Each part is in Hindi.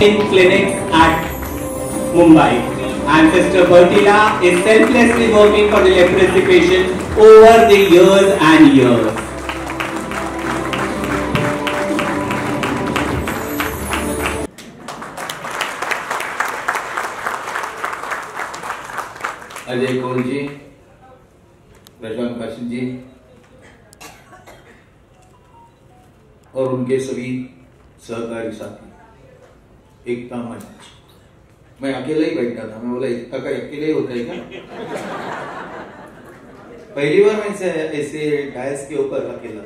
in clinics at Mumbai, and Sister Bertila is selflessly working for the leprosy patients over the years and years. Ajay Kaul जी, प्रशांत काशिद जी और उनके सभी सहकारी साथी, एकता मंच। मैं अकेला ही बैठा था। मैं बोला एकता का अकेले ही होता है क्या? पहली बार मैं ऐसे डायस के ऊपर अकेला,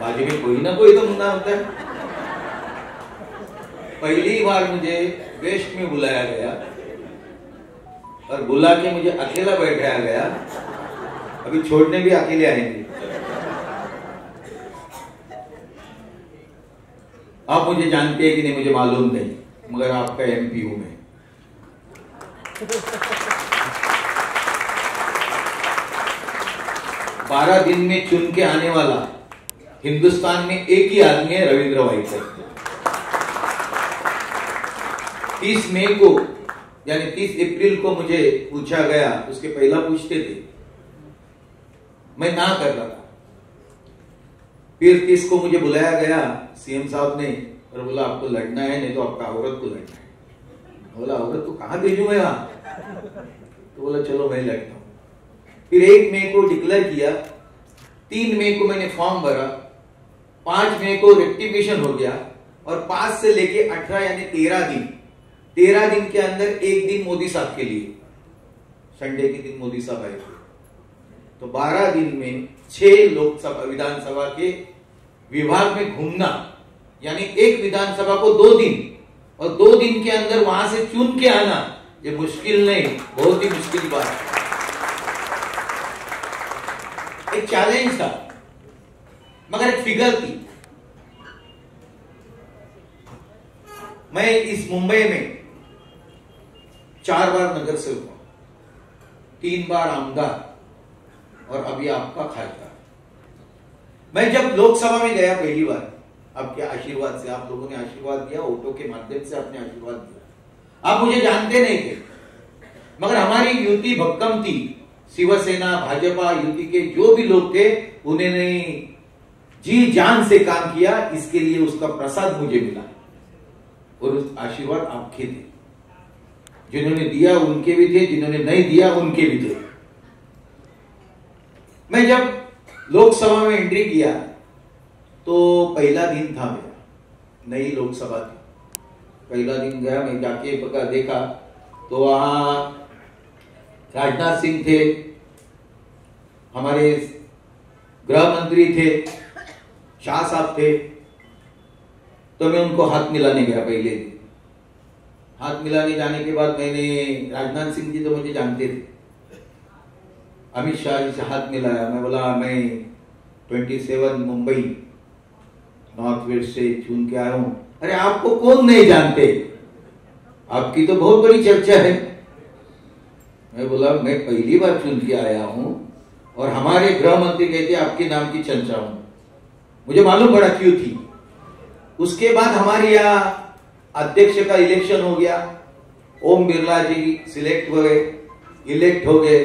बाजू में कोई ना कोई तो मुन्ना होता है। पहली बार मुझे वेस्ट में बुलाया गया और बुला के मुझे अकेला बैठाया गया। अभी छोड़ने भी अकेले आएंगे। आप मुझे जानते हैं कि नहीं मुझे मालूम नहीं, मगर आपका एमपी हूं मैं। बारह दिन में चुन के आने वाला हिंदुस्तान में एक ही आदमी है, रविंद्र वाइकर। 30 मई को यानी 30 अप्रैल को मुझे पूछा गया, उसके पहला पूछते थे, मैं ना कर रहा था। फिर 30 को मुझे बुलाया गया सीएम साहब ने और बोला आपको लड़ना है, नहीं तो आपका औरत को लड़ना है। बोला औरत को कहां भेजूं मैं यहां? तो बोला चलो मैं लड़ता हूं। फिर 1 मई को डिक्लेयर किया, 3 मई को मैंने फॉर्म भरा, 5 मई को रेक्टिफिकेशन हो गया और 5 से लेके 18 यानी 13 दिन के अंदर एक दिन मोदी साहब के लिए, संडे के दिन मोदी साहब आए थे। तो 12 दिन में 6 लोकसभा विधानसभा के विभाग में घूमना, यानी एक विधानसभा को 2 दिन और 2 दिन के अंदर वहां से चुन के आना, ये मुश्किल नहीं, बहुत ही मुश्किल बात है। एक चैलेंज था, मगर एक फिगर थी। मैं इस मुंबई में 4 बार नगर सेवक हूं, 3 बार आमदार और अभी आपका खासदार। मैं जब लोकसभा में गया पहली बार, आपके आशीर्वाद से, आप लोगों ने आशीर्वाद दिया, वोटों के माध्यम से आपने आशीर्वाद दिया। आप मुझे जानते नहीं थे, मगर हमारी युति भक्कम थी। शिवसेना भाजपा युति के जो भी लोग थे, उन्होंने जी जान से काम किया, इसके लिए उसका प्रसाद मुझे मिला और उस आशीर्वाद आपके थे। जिन्होंने दिया उनके भी थे, जिन्होंने नहीं दिया उनके भी थे। मैं जब लोकसभा में एंट्री किया तो पहला दिन था मेरा, नई लोकसभा थी। पहला दिन गया, मैं जाके पका देखा तो वहां राजनाथ सिंह थे, हमारे गृह मंत्री थे, शाह साहब थे। तो मैं उनको हाथ मिलाने गया पहले दिन। हाथ मिलाने जाने के बाद मैंने, राजनाथ सिंह जी तो मुझे जानते थे, अमित शाह जी से हाथ मिलाया। मैं बोला मैं 27 मुंबई नॉर्थ वेस्ट से चुन के आया हूं। अरे आपको कौन नहीं जानते, आपकी तो बहुत बड़ी चर्चा है। मैं बोला मैं पहली बार चुन के आया हूं और हमारे गृह मंत्री कहते आपके नाम की चर्चा हूं। मुझे मालूम पड़ा क्यों थी। उसके बाद हमारे यहाँ अध्यक्ष का इलेक्शन हो गया, ओम बिरला जी सिलेक्ट हुए, इलेक्ट हो गए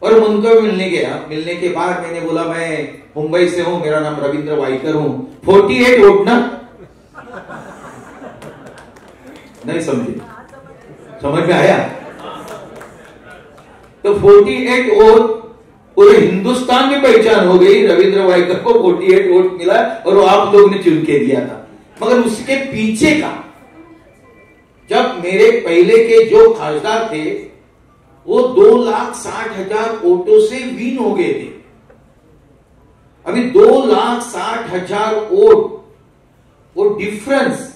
और उनको मिलने गया। मिलने के बाद मैंने बोला मैं मुंबई से हूं, मेरा नाम रविंद्र वाइकर हूं। 48 वोट ना, नहीं समझे? समझ में आया? तो 48 वोट पूरे हिंदुस्तान में पहचान हो गई। रविंद्र वाइकर को 48 वोट मिला और वो आप लोग ने चुन के दिया था। मगर उसके पीछे का, जब मेरे पहले के जो खासदार थे वो 2,60,000 वोटों से विन हो गए थे। अभी 2,60,000 वोट, वो डिफरेंस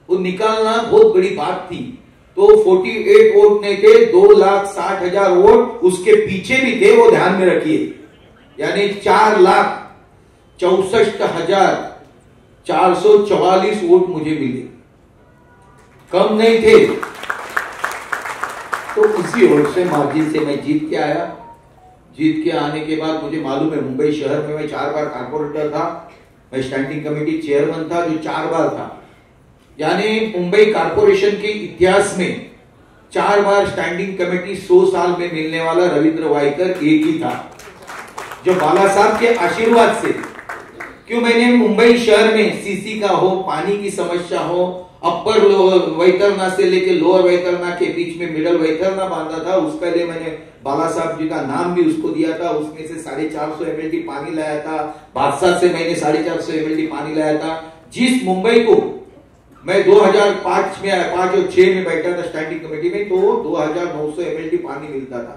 वो निकालना बहुत बड़ी बात थी। तो 48 वोट नहीं थे, 2,60,000 वोट उसके पीछे भी थे, वो ध्यान में रखिए। यानी 4,64,444 वोट मुझे मिले, कम नहीं थे। तो उसी वोट से, मार्जिन से मैं जीत के आया। जीत के आने के बाद मुझे मालूम है मुंबई शहर में मैं 4 बार कारपोरेटर था, मैं स्टैंडिंग कमेटी चेयरमैन था जो 4 बार था। यानी मुंबई कॉर्पोरेशन के इतिहास में 4 बार स्टैंडिंग कमेटी 100 साल में मिलने वाला रविंद्र वाइकर एक ही था, जो बाला साहब के आशीर्वाद से। क्यों मैंने मुंबई शहर में सीसी का हो, पानी की समस्या हो, अपर वैतरना से लेके लोअर वैतरना के बीच में मिडल वैतरना बांधा था, उसके लिए मैंने बाला साहब जी का नाम भी उसको दिया था। उसमें से 450 ml पानी लाया था। बादशाह से मैंने 450 ml पानी लाया था। जिस मुंबई को मैं 2005 में 5 और 6 में बैठा था स्टैंडिंग कमेटी में, तो 2900 ml पानी मिलता था।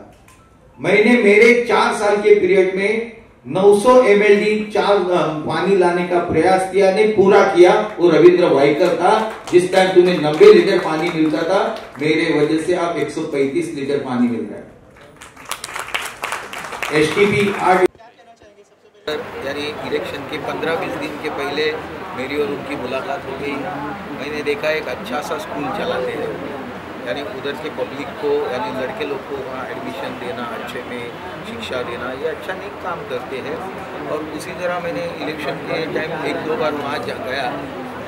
मैंने मेरे 4 साल के पीरियड में 900 ml पानी लाने का प्रयास किया, नहीं पूरा किया। वो रविंद्र वाइकर था। जिस टाइम तुम्हें 90 लीटर पानी मिलता था, मेरे वजह से आप 135 लीटर पानी मिल रहा है। STP 8 यानी इलेक्शन के 15-20 दिन के पहले मेरी और उनकी मुलाकात हो गई। मैंने देखा एक अच्छा सा स्कूल चलाते हैं, यानी उधर के पब्लिक को, यानी लड़के लोग को वहाँ एडमिशन देना, अच्छे में शिक्षा देना, ये अच्छा नेक काम करते हैं। और उसी तरह मैंने इलेक्शन के टाइम 1-2 बार वहाँ गया,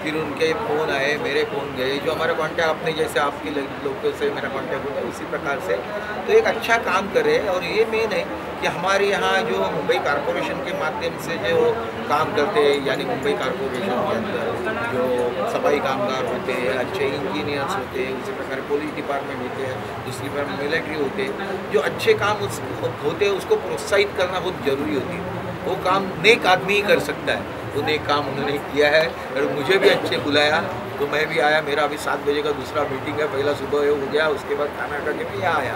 फिर उनके फ़ोन आए, मेरे फ़ोन गए, जो हमारा कांटेक्ट अपने जैसे आपके लोगों से मेरा कांटेक्ट होता है उसी प्रकार से। तो एक अच्छा काम कर रहे हैं। और ये मेन है कि हमारे यहाँ जो मुंबई कॉर्पोरेशन के माध्यम से जो काम करते हैं, यानी मुंबई कॉर्पोरेशन के अंदर जो सफाई कामगार होते हैं, अच्छे इंजीनियर्स होते हैं, उसी प्रकार पुलिस डिपार्टमेंट होते हैं, दूसरी बार मिलिट्री होते हैं, जो अच्छे काम होते हैं उसको प्रोत्साहित करना बहुत ज़रूरी होती है। वो काम नेक आदमी ही कर सकता है। वो नेक काम उन्होंने किया है और मुझे भी अच्छे बुलाया, तो मैं भी आया। मेरा अभी 7 बजे का दूसरा मीटिंग है, पहला सुबह हो गया, उसके बाद खाना खा के मैं यहाँ आया।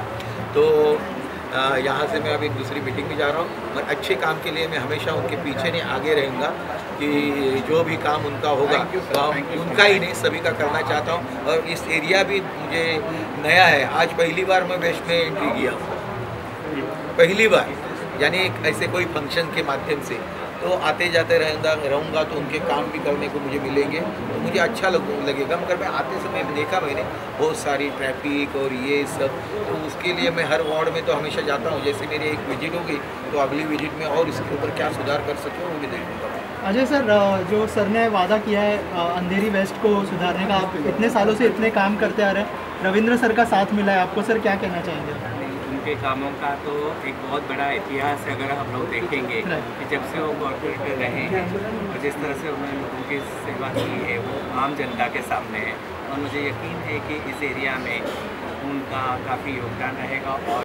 तो यहाँ से मैं अभी दूसरी मीटिंग भी जा रहा हूँ। और अच्छे काम के लिए मैं हमेशा उनके पीछे नहीं आगे रहूँगा, कि जो भी काम उनका होगा उनका ही नहीं सभी का करना चाहता हूँ। और इस एरिया भी मुझे नया है, आज पहली बार मैं वेस्ट में एंट्री किया हूँ, पहली बार, यानी एक ऐसे कोई फंक्शन के माध्यम से। तो आते जाते रहूँगा तो उनके काम भी करने को मुझे मिलेंगे, तो मुझे अच्छा लगेगा। मगर मैं आते समय देखा मैंने बहुत सारी ट्रैफिक और ये सब, तो उसके लिए मैं हर वार्ड में तो हमेशा जाता हूँ। जैसे मेरी एक विजिट होगी तो अगली विजिट में और इसके ऊपर क्या सुधार कर सके वो भी देखूँगा। अजय सर, जो सर ने वादा किया है अंधेरी वेस्ट को सुधारने का, आप इतने सालों से इतने काम करते आ रहे हैं, रविंद्र सर का साथ मिला है आपको, सर क्या कहना चाहेंगे? उनके कामों का तो एक बहुत बड़ा इतिहास है। अगर हम लोग देखेंगे कि जब से वो कॉर्पोरेटर रहे हैं और जिस तरह से उन्होंने लोगों की सेवा की है, वो आम जनता के सामने है। और मुझे यकीन है कि इस एरिया में उनका काफ़ी योगदान रहेगा। और